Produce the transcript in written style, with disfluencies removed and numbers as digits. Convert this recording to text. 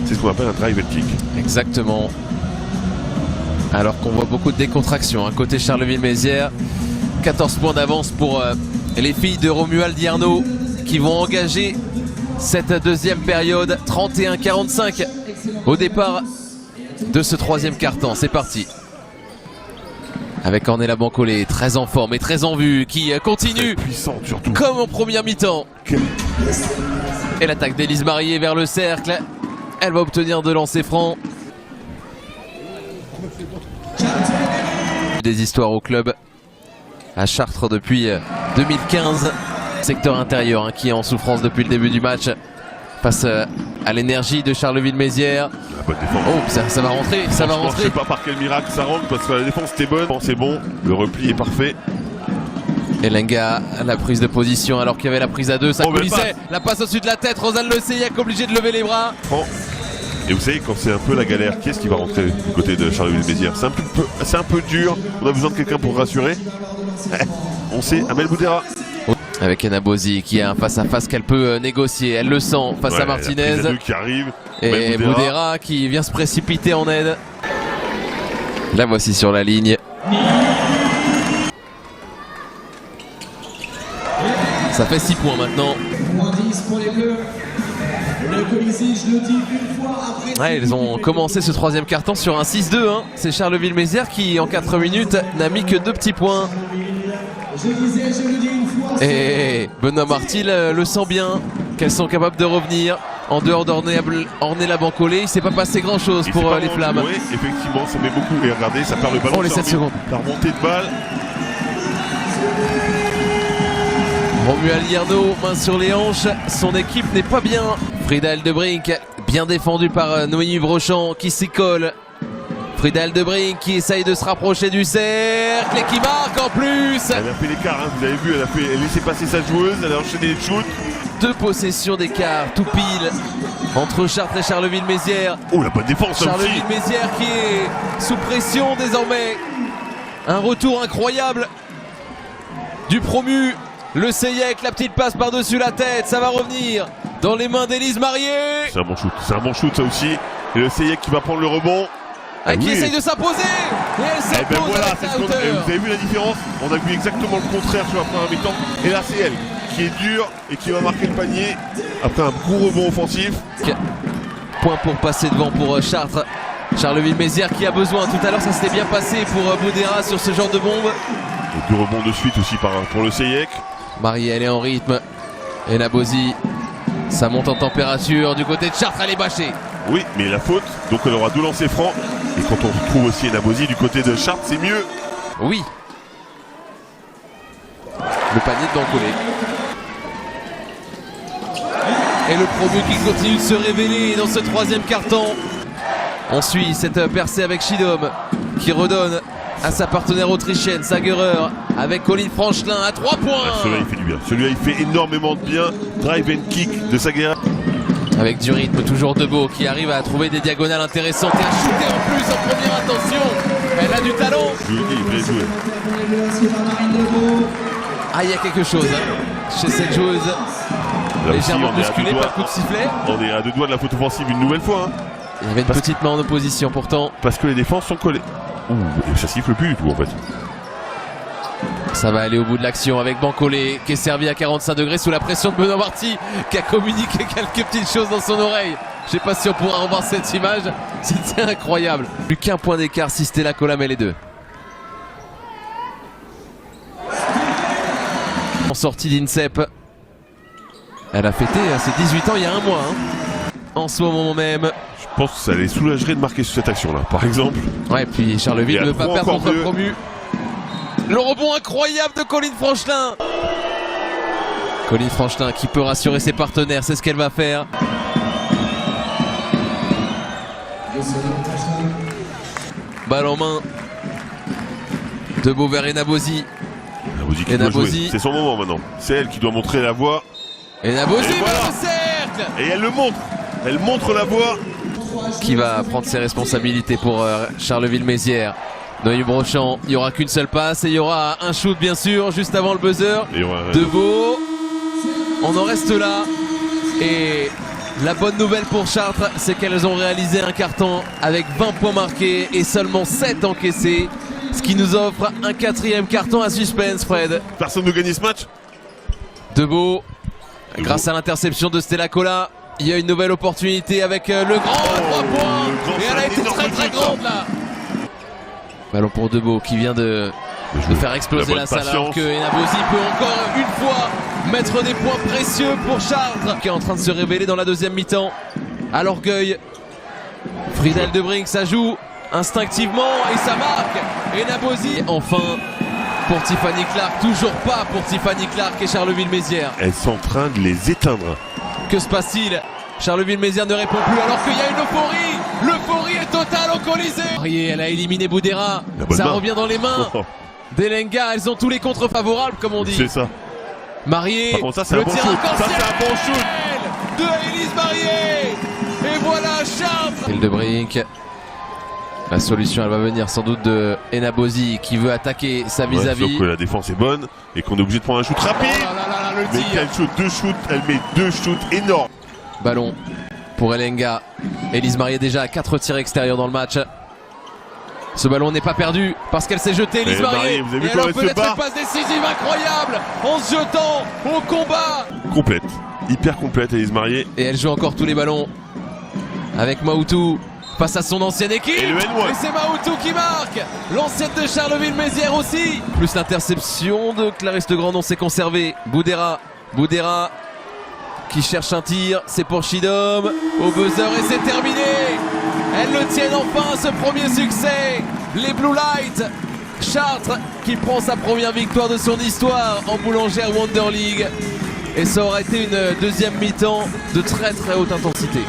C'est ce qu'on appelle un drive and kick. Exactement. Alors qu'on voit beaucoup de décontraction côté Charleville-Mézières. 14 points d'avance pour les filles de Romuald Arnaud qui vont engager cette deuxième période. 31-45 au départ de ce troisième quart-temps. C'est parti. Avec Ornella Bancolé, très en forme et très en vue, qui continue puissante surtout, comme en première mi-temps. Et l'attaque d'Élise Marié vers le cercle. Elle va obtenir de lancer franc. Des histoires au club à Chartres depuis 2015. Secteur intérieur qui est en souffrance depuis le début du match face à l'énergie de Charleville-Mézières. La bonne défense. Oh, ça va rentrer, ça va rentrer. Je sais pas par quel miracle ça rentre parce que la défense était bonne. C'est bon, le repli est parfait. Elenga, la prise de position alors qu'il y avait la prise à deux, ça coulissait. La passe au-dessus de la tête, Rosanne Le Seyac obligé de lever les bras. Et vous savez, quand c'est un peu la galère, qui est-ce qui va rentrer du côté de Charleville-Mézières? C'est un peu dur, on a besoin de quelqu'un pour rassurer. On sait, Amel Boudera. Avec Anna Bozy qui a un face-à-face qu'elle peut négocier, elle le sent face à Martinez. Qui arrive. Et Boudera qui vient se précipiter en aide. La voici sur la ligne. Ça fait 6 points maintenant. Ouais, ils ont commencé ce troisième quart-temps sur un 6-2. C'est Charleville-Mézières qui en 4 minutes n'a mis que 2 petits points. Et Benoît Marty le sent bien, qu'elles sont capables de revenir. En dehors d'Ornella Bancolé, il ne s'est pas passé grand chose pour les Flammes. Oui, effectivement, ça met beaucoup. Et regardez, ça perd le ballon. Oh, les 7 secondes. La remontée de balle. Romuald Arnaud, main sur les hanches, son équipe n'est pas bien. Frida Eldebrink, bien défendue par Noémie Brochant qui s'y colle. Frida Eldebrink qui essaye de se rapprocher du cercle et qui marque en plus. Elle a fait l'écart, vous avez vu, elle a laissé passer sa joueuse, elle a enchaîné les shoots. 2 possessions d'écart, tout pile, entre Chartres et Charleville-Mézières. Oh, la bonne défense. Charleville-Mézières qui est sous pression désormais. Un retour incroyable du promu. Le Seyac, la petite passe par-dessus la tête, ça va revenir dans les mains d'Élise Marié. C'est un bon shoot ça aussi. Et le Seyac qui va prendre le rebond. Qui essaye de s'imposer. Et elle s'impose voilà, avec la hauteur. Vous avez vu la différence? On a vu exactement le contraire sur la première mi-temps. Et là c'est elle qui est dure et qui va marquer le panier après un gros rebond offensif. Point pour passer devant pour Chartres. Charleville-Mézières qui a besoin. Tout à l'heure ça s'était bien passé pour Boudera sur ce genre de bombe. Et 2 rebonds de suite aussi pour le Seyac. Marie, elle est en rythme. Et Nabozy, ça monte en température. Du côté de Chartres, elle est bâchée. Oui, mais la faute, donc elle aura 2 lancers francs. Et quand on retrouve aussi Nabozy du côté de Chartres, c'est mieux. Oui. Le panier de Bancolé. Et le promu qui continue de se révéler dans ce troisième quart-temps. On suit cette percée avec Chidom qui redonne à sa partenaire autrichienne, Sagerer, avec Colline Franchelin à 3 points. Celui-là il fait du bien, celui-là il fait énormément de bien. Drive and kick de Sagerer. Avec du rythme, toujours Debeau qui arrive à trouver des diagonales intéressantes et à shooter en plus en première intention. Elle a du talent. Je vous le dis, il voulait jouer. Ah, il y a quelque chose chez cette joueuse. Légèrement musculée par le coup de sifflet. On est à 2 doigts de la faute offensive une nouvelle fois. Il y avait une petite main en opposition pourtant. Parce que les défenses sont collées. Ouh, et ça siffle plus du tout en fait. Ça va aller au bout de l'action avec Bancolé qui est servi à 45 degrés sous la pression de Benoît Marty qui a communiqué quelques petites choses dans son oreille. Je sais pas si on pourra revoir cette image. C'était incroyable. Plus qu'un point d'écart si Stella Cola met les 2. En sortie d'INSEP. Elle a fêté ses 18 ans il y a un mois. En ce moment même. Je pense que ça les soulagerait de marquer sur cette action là, par exemple. Ouais, puis Charleville ne veut pas perdre contre le promu. Le rebond incroyable de Colline Franchelin. Colline Franchelin qui peut rassurer ses partenaires, c'est ce qu'elle va faire. Balle en main. Debeau vers Nabozy. Nabozy, c'est son moment maintenant. C'est elle qui doit montrer la voie. Et Nabozy vers le cercle. Et elle le montre. Elle montre la voie. Qui va prendre ses responsabilités pour Charleville-Mézières. Noémie Brochant, il n'y aura qu'une seule passe et il y aura un shoot bien sûr juste avant le buzzer. Debeau, on en reste là et La bonne nouvelle pour Chartres, c'est qu'elles ont réalisé un carton avec 20 points marqués et seulement 7 encaissés. Ce qui nous offre un 4e carton à suspense, Fred. Personne ne gagne ce match. Debeau, grâce à l'interception de Stella Cola, il y a une nouvelle opportunité avec le grand 3 points. Et elle a été très grande là. Ballon pour Debeau qui vient de faire exploser la salle, alors que Enabosi peut encore une fois mettre des points précieux pour Chartres, qui est en train de se révéler dans la deuxième mi-temps. À l'orgueil, Friedel de Brink, ça joue instinctivement et ça marque. Enabosi, enfin pour Tiffany Clark, toujours pas pour Tiffany Clark et Charleville-Mézières. Elles sont en train de les éteindre. Que se passe-t-il? Charleville-Mézières ne répond plus alors qu'il y a une euphorie. L'euphorie est totale au Colisée. Marié, elle a éliminé Boudera. Ça revient dans les mains d'Elenga. Elles ont tous les contres favorables, comme on dit. C'est ça. Marié, par contre, ça c'est un le bon tir shoot. Ça arc-en-ciel c'est un bon shoot. de Élise Marié. Et voilà Chartres. Hildebrink. La solution, elle va venir sans doute de Enabosi qui veut attaquer sa vis-à-vis. Sauf que la défense est bonne et qu'on est obligé de prendre un shoot rapide. Oh là là là, le Mais tir. quel shoot, deux shoots, elle met deux shoots énormes. Ballon pour Elenga. Élise Marié déjà à 4 tirs extérieurs dans le match. Ce ballon n'est pas perdu parce qu'elle s'est jetée, Élise Marié. Vous avez vu et comment alors elle se peut-être bat une passe décisive incroyable en se jetant au combat. Complète, hyper complète, Élise Marié. Et elle joue encore tous les ballons avec Maoutou face à son ancienne équipe. Et le N1. Et c'est Maoutou qui marque. L'ancienne de Charleville-Mézières aussi. Plus l'interception de Clarisse de Grandon s'est conservée. Boudera qui cherche un tir, c'est pour Chidom au buzzer et c'est terminé. Elles le tiennent enfin, ce premier succès. Les Blue Lights, Chartres qui prend sa première victoire de son histoire en Boulangère Wonder League. Et ça aura été une deuxième mi-temps de très haute intensité.